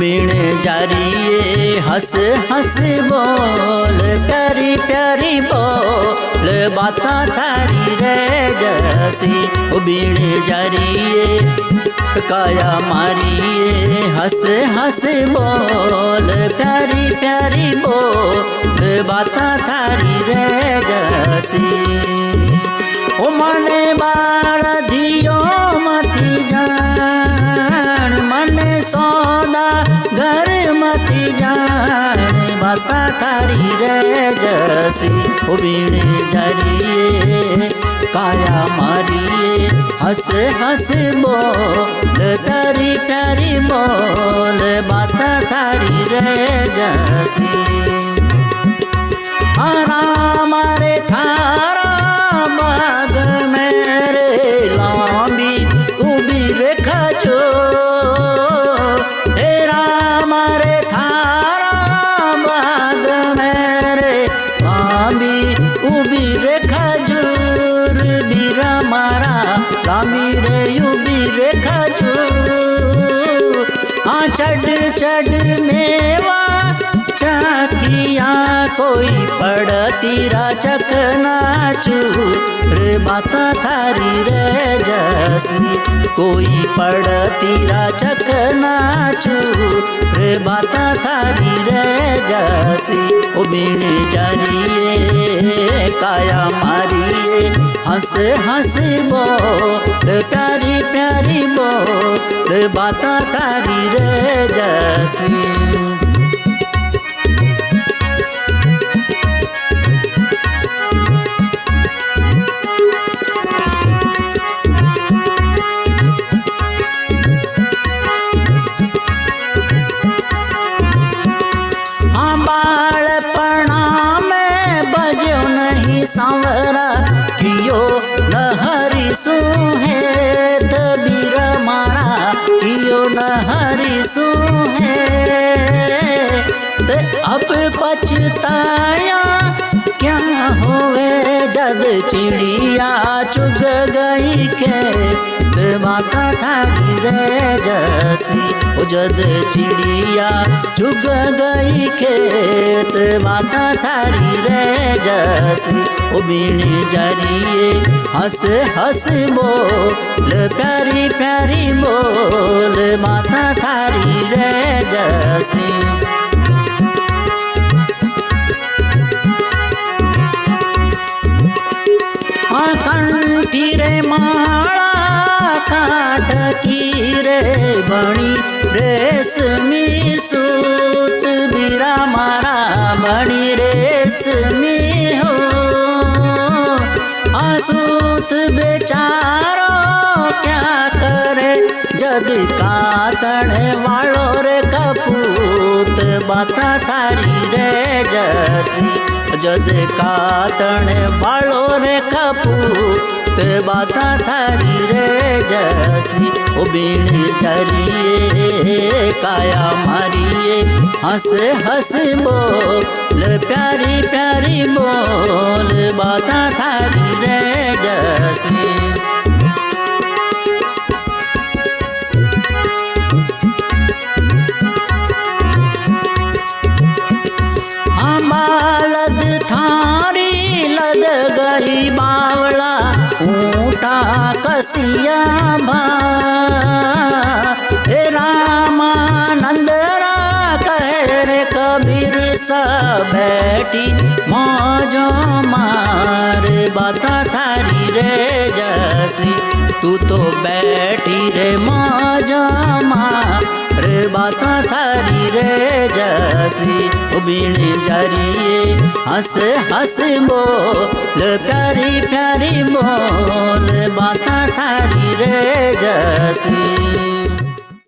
बीण जारिए हंस हंस बोल प्यारी प्यारी बोल बाता थारी रे जसी। बीण जारिए काया मारिए हंस हंस बोल प्यारी प्यारी बोल बाता थारी रे जसी। ओ मने बाळ दियो मती जान मने सौदा घर मती जान बाता थारी रे जसी। ओ बीण जारिए काया मारिए हंस हंस बोल प्यारी प्यारी बोल बाता थारी रे जसी। राम रे थारा बाग मेरे लांबी उबी रेखा जो हे राम रे थारा बाग मेरे लांबी उबी रेखा जूर बीरा मारा लांबी रे उबी रेखा जूर। चढ़ चढ़ मेवा चाकिया कोई पड़तीरा चकना चूर बाता थारी रे जसी। कोई पड़तीरा चकना चूर बाता थारी रे जसी। ओ बीण जारिए काया मारिए हंस हंस बोल प्यारी प्यारी बोल बाता थारी रे जसी। सांवरा कियो न हरि सुहेत बीरा मारा कियो न हरि सुहेत। अब पछताया क्या होवे जद चिड़िया चुग गई के बाता थारी रे जसी। जद चिड़िया चुग गई खेत बाता थारी रे जसी। बीण जारिए हंस हंस बोल प्यारी प्यारी बोल बाता थारी रे जसी। कंठी रे माला काट की रे बणी रेशमी सूत बीरा मारा बणी रेशमी हो। आसूत बेचारो क्या करे जद कातण वालो रे कपूत बाता थारी रे जसी। जद कातण वालो रे कपूत बाता थारी रे जसी। ओ बीण जारिए काया मारिए हंस हंस बोल प्यारी प्यारी बोल बाता थारी रे जसी। लद थारी लद गई बावला ऊँटा कसिया भा। हे रामानंद रा कहे रे कबीर सा बैठी मौजो मार बाता थारी रे जसी। तू तो बैठी रे मौजो मार बाता थारी रे जसी। बीण जारिए हंस हंस बोल प्यारी प्यारी बोल बाता थारी रे जसी।